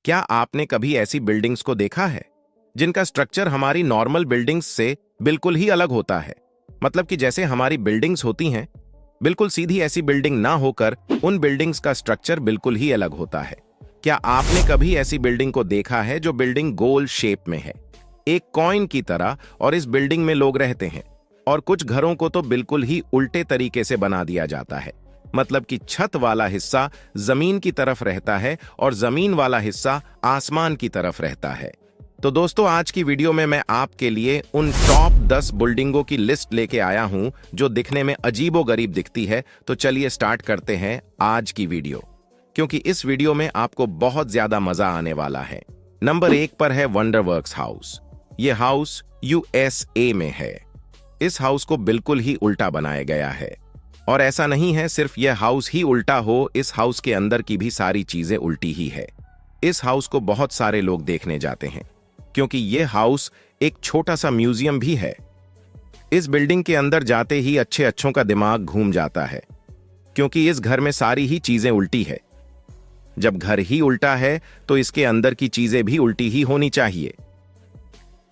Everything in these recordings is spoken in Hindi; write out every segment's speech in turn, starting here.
क्या आपने कभी ऐसी बिल्डिंग्स को देखा है जिनका स्ट्रक्चर हमारी नॉर्मल बिल्डिंग्स से बिल्कुल ही अलग होता है? मतलब कि जैसे हमारी बिल्डिंग्स होती हैं, बिल्कुल सीधी ऐसी बिल्डिंग ना होकर उन बिल्डिंग्स का स्ट्रक्चर बिल्कुल ही अलग होता है। क्या आपने कभी ऐसी बिल्डिंग को देखा है जो बिल्डिंग गोल शेप में है, एक कॉइन की तरह, और इस बिल्डिंग में लोग रहते हैं? और कुछ घरों को तो बिल्कुल ही उल्टे तरीके से बना दिया जाता है। मतलब कि छत वाला हिस्सा जमीन की तरफ रहता है और जमीन वाला हिस्सा आसमान की तरफ रहता है। तो दोस्तों, आज की वीडियो में मैं आपके लिए उन टॉप 10 बिल्डिंगों की लिस्ट लेके आया हूं जो दिखने में अजीबोगरीब दिखती है। तो चलिए स्टार्ट करते हैं आज की वीडियो, क्योंकि इस वीडियो में आपको बहुत ज्यादा मजा आने वाला है। नंबर 1 पर है वंडरवर्क्स हाउस। यह हाउस यूएसए में है। इस हाउस को बिल्कुल ही उल्टा बनाया गया है, और ऐसा नहीं है सिर्फ यह हाउस ही उल्टा हो, इस हाउस के अंदर की भी सारी चीजें उल्टी ही है। इस हाउस को बहुत सारे लोग देखने जाते हैं, क्योंकि यह हाउस एक छोटा सा म्यूजियम भी है। इस बिल्डिंग के अंदर जाते ही अच्छों का दिमाग घूम जाता है, क्योंकि इस घर में सारी ही चीजें उल्टी है। जब घर ही उल्टा है तो इसके अंदर की चीजें भी उल्टी ही होनी चाहिए।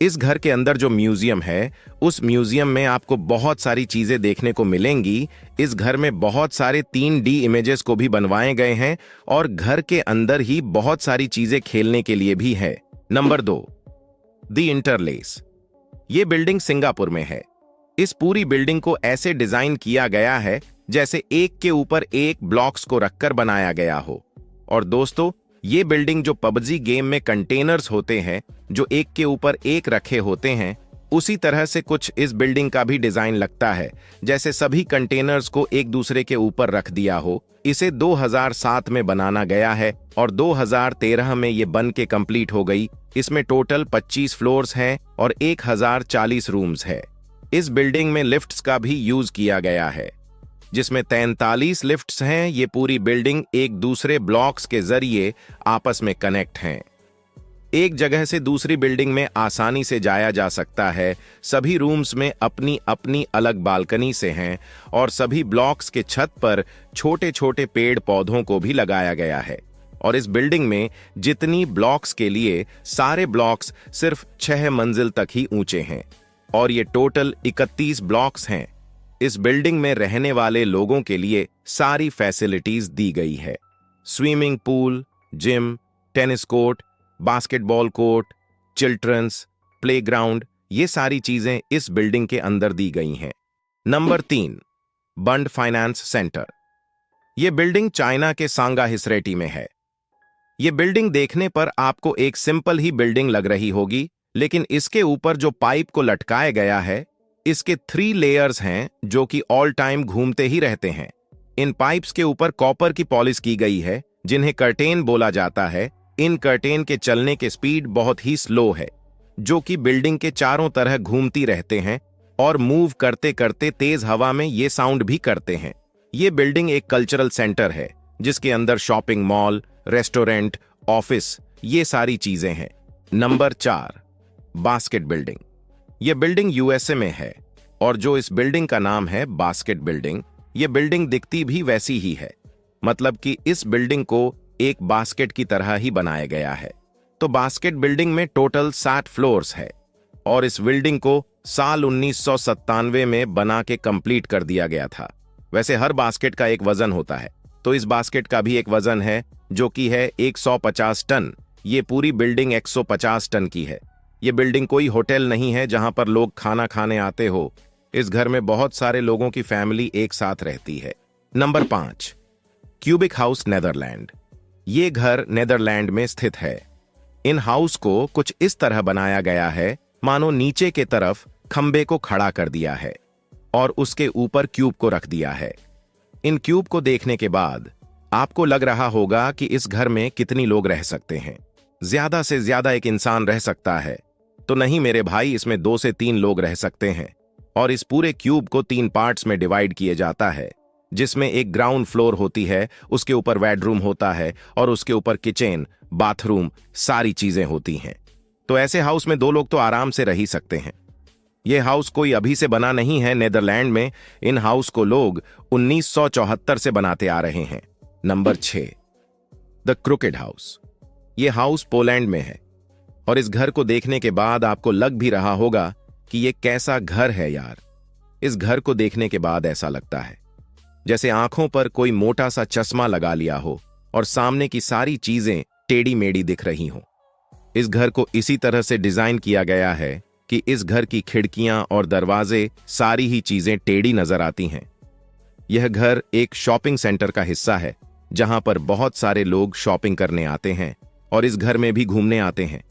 इस घर के अंदर जो म्यूजियम है, उस म्यूजियम में आपको बहुत सारी चीजें देखने को मिलेंगी। इस घर में बहुत सारे 3D इमेजेस को भी बनवाए गए हैं, और घर के अंदर ही बहुत सारी चीजें खेलने के लिए भी है। Number 2, the interlace. ये बिल्डिंग सिंगापुर में है। इस पूरी बिल्डिंग को ऐसे डिजाइन किया गया है जैसे एक के ऊपर एक ब्लॉक्स को रखकर बनाया गया हो। और दोस्तों, ये बिल्डिंग जो पबजी गेम में कंटेनर्स होते हैं जो एक के ऊपर एक रखे होते हैं, उसी तरह से कुछ इस बिल्डिंग का भी डिजाइन लगता है, जैसे सभी कंटेनर्स को एक दूसरे के ऊपर रख दिया हो। इसे 2007 में बनाना गया है और 2013 में ये बन के कंप्लीट हो गई। इसमें टोटल 25 फ्लोर्स हैं और 1040 रूम्स है। इस बिल्डिंग में लिफ्ट्स का भी यूज किया गया है, जिसमें 43 लिफ्ट्स हैं। ये पूरी बिल्डिंग एक दूसरे ब्लॉक्स के जरिए आपस में कनेक्ट हैं। एक जगह से दूसरी बिल्डिंग में आसानी से जाया जा सकता है। सभी रूम्स में अपनी अपनी अलग बालकनी से हैं, और सभी ब्लॉक्स के छत पर छोटे छोटे पेड़ पौधों को भी लगाया गया है। और इस बिल्डिंग में जितनी ब्लॉक्स के लिए सारे ब्लॉक्स सिर्फ 6 मंजिल तक ही ऊंचे हैं, और ये टोटल 31 ब्लॉक्स हैं। इस बिल्डिंग में रहने वाले लोगों के लिए सारी फैसिलिटीज दी गई है। Swimming pool, gym, tennis court, basketball court, children's playground, ये सारी चीजें इस बिल्डिंग के अंदर दी गई हैं। नंबर 3, बंड फाइनेंस सेंटर। यह बिल्डिंग चाइना के सांगा हिसरेटी में है। यह बिल्डिंग देखने पर आपको एक सिंपल ही बिल्डिंग लग रही होगी, लेकिन इसके ऊपर जो पाइप को लटकाया गया है, इसके 3 लेयर्स हैं जो कि ऑल टाइम घूमते ही रहते हैं। इन पाइप्स के ऊपर कॉपर की पॉलिश की गई है, जिन्हें कर्टेन बोला जाता है। इन कर्टेन के चलने के स्पीड बहुत ही स्लो है, जो कि बिल्डिंग के चारों तरह घूमती रहते हैं, और मूव करते करते तेज हवा में ये साउंड भी करते हैं। ये बिल्डिंग एक कल्चरल सेंटर है, जिसके अंदर शॉपिंग मॉल, रेस्टोरेंट, ऑफिस, ये सारी चीजें हैं। Number 4, basket building. यह बिल्डिंग यूएसए में है, और जो इस बिल्डिंग का नाम है बास्केट बिल्डिंग, यह बिल्डिंग दिखती भी वैसी ही है। मतलब कि इस बिल्डिंग को एक बास्केट की तरह ही बनाया गया है। तो बास्केट बिल्डिंग में टोटल 60 फ्लोर्स है, और इस बिल्डिंग को साल 1997 में बना के कंप्लीट कर दिया गया था। वैसे हर बास्केट का एक वजन होता है, तो इस बास्केट का भी एक वजन है, जो कि है 150 टन। ये पूरी बिल्डिंग 150 टन की है। ये बिल्डिंग कोई होटल नहीं है जहां पर लोग खाना खाने आते हो। इस घर में बहुत सारे लोगों की फैमिली एक साथ रहती है। Number 5, cubic house Netherland. ये घर नेदरलैंड में स्थित है। इन हाउस को कुछ इस तरह बनाया गया है मानो नीचे के तरफ खंबे को खड़ा कर दिया है और उसके ऊपर क्यूब को रख दिया है। इन क्यूब को देखने के बाद आपको लग रहा होगा कि इस घर में कितनी लोग रह सकते हैं। ज्यादा से ज्यादा एक इंसान रह सकता है। तो नहीं मेरे भाई, इसमें 2 से 3 लोग रह सकते हैं। और इस पूरे क्यूब को 3 पार्ट्स में डिवाइड किया जाता है, जिसमें एक ग्राउंड फ्लोर होती है, उसके ऊपर बेडरूम होता है, और उसके ऊपर किचन, बाथरूम, सारी चीजें होती हैं। तो ऐसे हाउस में 2 लोग तो आराम से रह ही सकते हैं। यह हाउस कोई अभी से बना नहीं है नेदरलैंड में। इन हाउस को लोग 1974 से बनाते आ रहे हैं। Number 6, the crooked house. ये हाउस पोलैंड में है और इस घर को देखने के बाद आपको लग भी रहा होगा कि ये कैसा घर है यार। इस घर को देखने के बाद ऐसा लगता है जैसे आंखों पर कोई मोटा सा चश्मा लगा लिया हो और सामने की सारी चीजें टेढ़ी मेढ़ी दिख रही हों। इस घर को इसी तरह से डिजाइन किया गया है कि इस घर की खिड़कियां और दरवाजे सारी ही चीजें टेढ़ी नजर आती हैं। यह घर एक शॉपिंग सेंटर का हिस्सा है जहां पर बहुत सारे लोग शॉपिंग करने आते हैं और इस घर में भी घूमने आते हैं।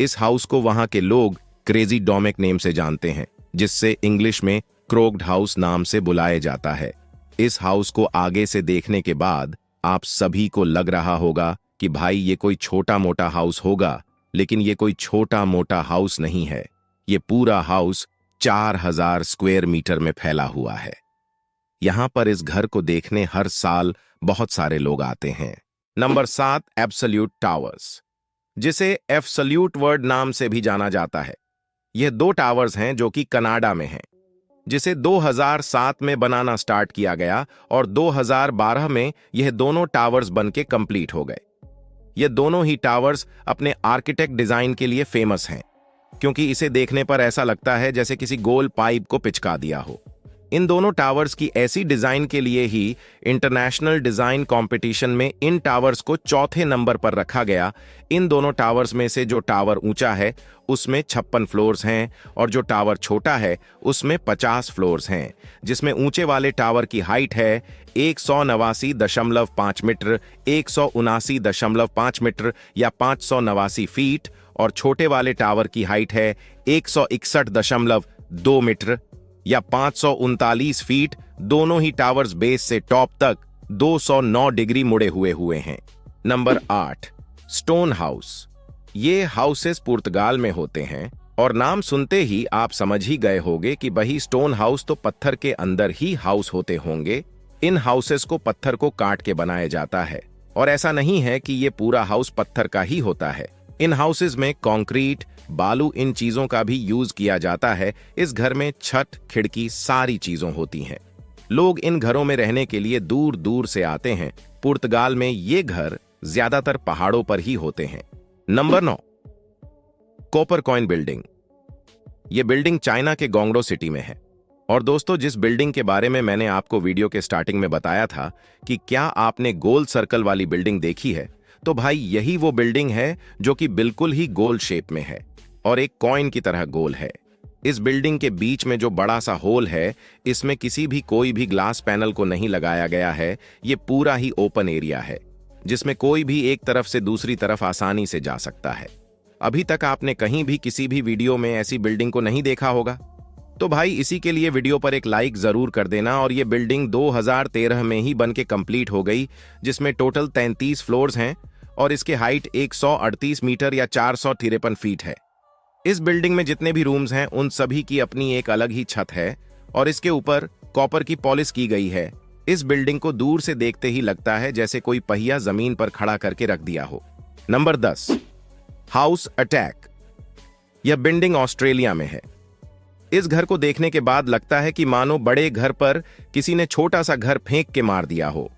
इस हाउस को वहां के लोग क्रेजी डोमेक नेम से जानते हैं, जिससे इंग्लिश में क्रोक्ड हाउस नाम से बुलाया जाता है। इस हाउस को आगे से देखने के बाद आप सभी को लग रहा होगा कि भाई ये कोई छोटा मोटा हाउस होगा, लेकिन ये कोई छोटा मोटा हाउस नहीं है। ये पूरा हाउस 4000 स्क्वायर मीटर में फैला हुआ है। यहां पर इस घर को देखने हर साल बहुत सारे लोग आते हैं। नंबर 7, एब्सोल्यूट टावर्स, जिसे एब्सोल्यूट वर्ड नाम से भी जाना जाता है। यह 2 टावर्स हैं जो कि कनाडा में हैं, जिसे 2007 में बनाना स्टार्ट किया गया और 2012 में यह दोनों टावर्स बनके कंप्लीट हो गए। ये दोनों ही टावर्स अपने आर्किटेक्ट डिजाइन के लिए फेमस हैं, क्योंकि इसे देखने पर ऐसा लगता है जैसे किसी गोल पाइप को पिचका दिया हो। इन दोनों टावर्स की ऐसी डिजाइन के लिए ही इंटरनेशनल डिजाइन कंपटीशन में इन टावर्स को चौथे नंबर पर रखा गया। इन दोनों टावर्स में से जो टावर ऊंचा है उसमें 56 फ्लोर्स हैं और जो टावर छोटा है उसमें 50 फ्लोर्स हैं, जिसमें ऊंचे वाले टावर की हाइट है 189.5 मीटर, 179.5 मीटर या 589 फीट, और छोटे वाले टावर की हाइट है 161.2 मीटर या 539 फीट। दोनों ही टावर्स बेस से टॉप तक 209 डिग्री मुड़े हुए हैं। Number 8, stone house. ये हाउसेस पुर्तगाल में होते हैं और नाम सुनते ही आप समझ ही गए होंगे कि वही स्टोन हाउस तो पत्थर के अंदर ही हाउस होते होंगे। इन हाउसेस को पत्थर को काट के बनाया जाता है और ऐसा नहीं है कि ये पूरा हाउस पत्थर का ही होता है। इन हाउसेस में कंक्रीट, बालू, इन चीजों का भी यूज किया जाता है। इस घर में छत, खिड़की सारी चीजों होती हैं। लोग इन घरों में रहने के लिए दूर दूर से आते हैं। पुर्तगाल में ये घर ज्यादातर पहाड़ों पर ही होते हैं। Number 9, copper coin building. ये बिल्डिंग चाइना के गोंगडो सिटी में है। और दोस्तों, जिस बिल्डिंग के बारे में मैंने आपको वीडियो के स्टार्टिंग में बताया था कि क्या आपने गोल सर्कल वाली बिल्डिंग देखी है, तो भाई यही वो बिल्डिंग है जो कि बिल्कुल ही गोल शेप में है और एक कॉइन की तरह गोल है। इस बिल्डिंग के बीच में जो बड़ा सा होल है, इसमें कोई भी ग्लास पैनल को नहीं लगाया गया है। ये पूरा ही ओपन एरिया है जिसमें कोई भी एक तरफ से दूसरी तरफ आसानी से जा सकता है। अभी तक आपने कहीं भी किसी भी वीडियो में ऐसी बिल्डिंग को नहीं देखा होगा, तो भाई इसी के लिए वीडियो पर एक लाइक जरूर कर देना। और ये बिल्डिंग 2013 में ही बन के कंप्लीट हो गई, जिसमें टोटल 33 फ्लोर्स हैं और इसके हाइट 138 मीटर या 453 फीट है। इस बिल्डिंग में जितने भी रूम्स हैं उन सभी की अपनी एक अलग ही छत है और इसके ऊपर कॉपर की पॉलिश की गई है। इस बिल्डिंग को दूर से देखते ही लगता है जैसे कोई पहिया जमीन पर खड़ा करके रख दिया हो। Number 10, house attack. यह बिल्डिंग ऑस्ट्रेलिया में है। इस घर को देखने के बाद लगता है कि मानो बड़े घर पर किसी ने छोटा सा घर फेंक के मार दिया हो,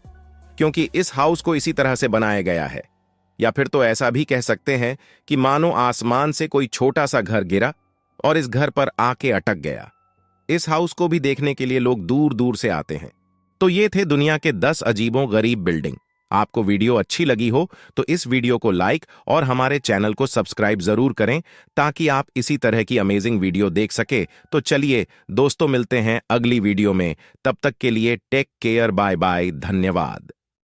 क्योंकि इस हाउस को इसी तरह से बनाया गया है। या फिर तो ऐसा भी कह सकते हैं कि मानो आसमान से कोई छोटा सा घर गिरा और इस घर पर आके अटक गया। इस हाउस को भी देखने के लिए लोग दूर दूर से आते हैं। तो ये थे दुनिया के 10 अजीबो गरीब बिल्डिंग। आपको वीडियो अच्छी लगी हो तो इस वीडियो को लाइक और हमारे चैनल को सब्सक्राइब जरूर करें ताकि आप इसी तरह की अमेजिंग वीडियो देख सके। तो चलिए दोस्तों, मिलते हैं अगली वीडियो में। तब तक के लिए टेक केयर, बाय बाय, धन्यवाद।